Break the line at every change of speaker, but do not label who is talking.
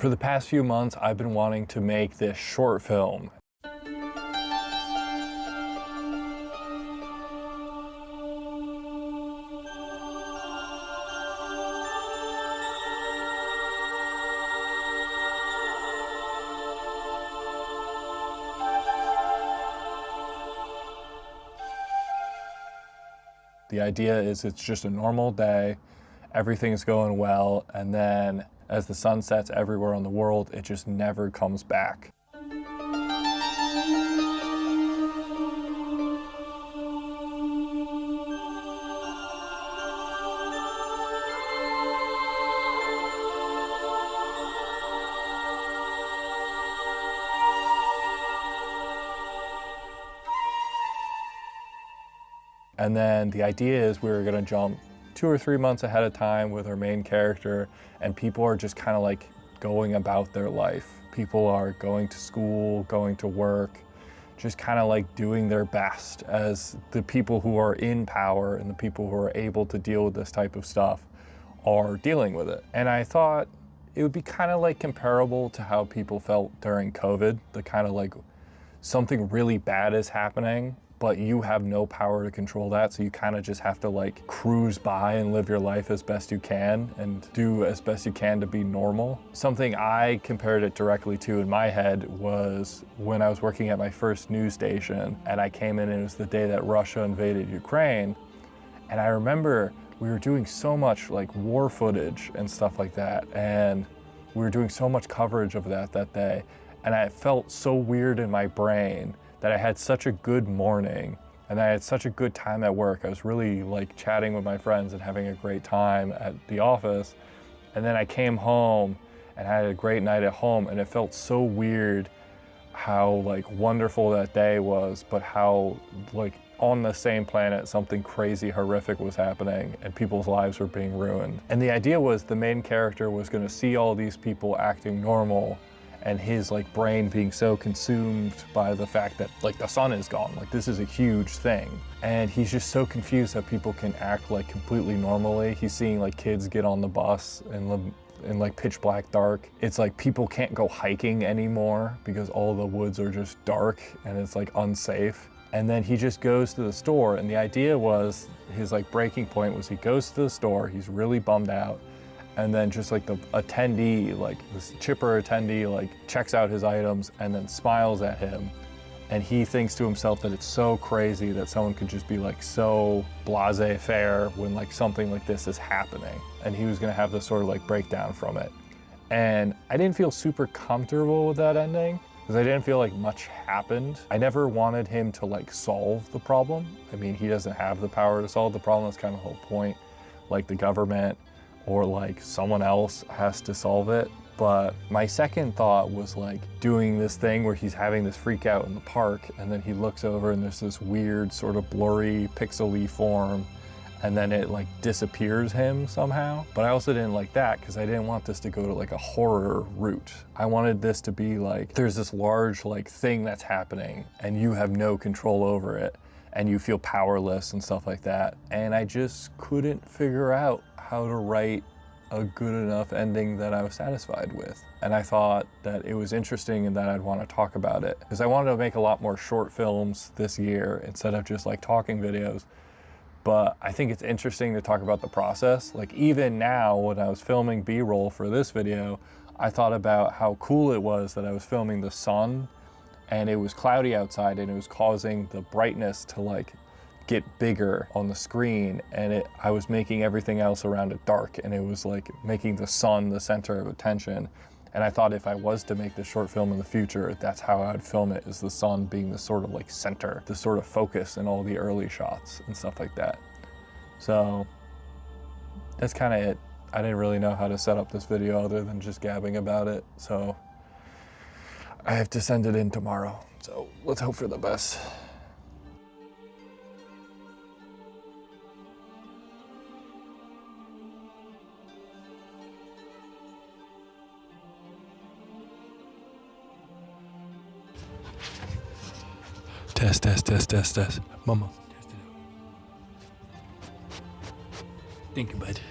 For the past few months, I've been wanting to make this short film. The idea is it's just a normal day, everything's going well, and then as the sun sets everywhere in the world, it just never comes back. And then the idea is we were gonna jump 2 or 3 months ahead of time with our main character, and people are just kind of like going about their life. People are going to school, going to work, just kind of like doing their best as the people who are in power and the people who are able to deal with this type of stuff are dealing with it. And I thought it would be kind of like comparable to how people felt during COVID, the kind of like something really bad is happening, but you have no power to control that, so you kind of just have to like cruise by and live your life as best you can and do as best you can to be normal. Something I compared it directly to in my head was when I was working at my first news station, and I came in and it was the day that Russia invaded Ukraine, and I remember we were doing so much like war footage and stuff like that, and we were doing so much coverage of that day, and I felt so weird in my brain that I had such a good morning and I had such a good time at work. I was really like chatting with my friends and having a great time at the office. And then I came home and had a great night at home, and it felt so weird how like wonderful that day was, but how like on the same planet something crazy horrific was happening and people's lives were being ruined. And the idea was the main character was gonna see all these people acting normal, and his like brain being so consumed by the fact that like the sun is gone, like this is a huge thing. And he's just so confused that people can act like completely normally. He's seeing like kids get on the bus and live in like pitch black dark. It's like people can't go hiking anymore because all the woods are just dark and it's like unsafe. And then he just goes to the store, and the idea was his like breaking point was he goes to the store, he's really bummed out, and then just like the attendee, like this chipper attendee, like checks out his items and then smiles at him. And he thinks to himself that it's so crazy that someone could just be like so laissez-faire when like something like this is happening. And he was gonna have this sort of like breakdown from it. And I didn't feel super comfortable with that ending because I didn't feel like much happened. I never wanted him to like solve the problem. I mean, he doesn't have the power to solve the problem. That's kind of the whole point. Like the government or like someone else has to solve it. But my second thought was like doing this thing where he's having this freak out in the park, and then he looks over and there's this weird sort of blurry pixely form, and then it like disappears him somehow. But I also didn't like that because I didn't want this to go to like a horror route. I wanted this to be like there's this large like thing that's happening and you have no control over it and you feel powerless and stuff like that. And I just couldn't figure out how to write a good enough ending that I was satisfied with. And I thought that it was interesting and that I'd want to talk about it, because I wanted to make a lot more short films this year instead of just like talking videos. But I think it's interesting to talk about the process. Like even now when I was filming B-roll for this video, I thought about how cool it was that I was filming the sun and it was cloudy outside and it was causing the brightness to like get bigger on the screen, and I was making everything else around it dark, and it was like making the sun the center of attention. And I thought if I was to make this short film in the future, that's how I would film it, is the sun being the sort of like center, the sort of focus in all the early shots and stuff like that. So that's kind of it. I didn't really know how to set up this video other than just gabbing about it. So I have to send it in tomorrow. So let's hope for the best. Test. Mama. Test it out. Think about it.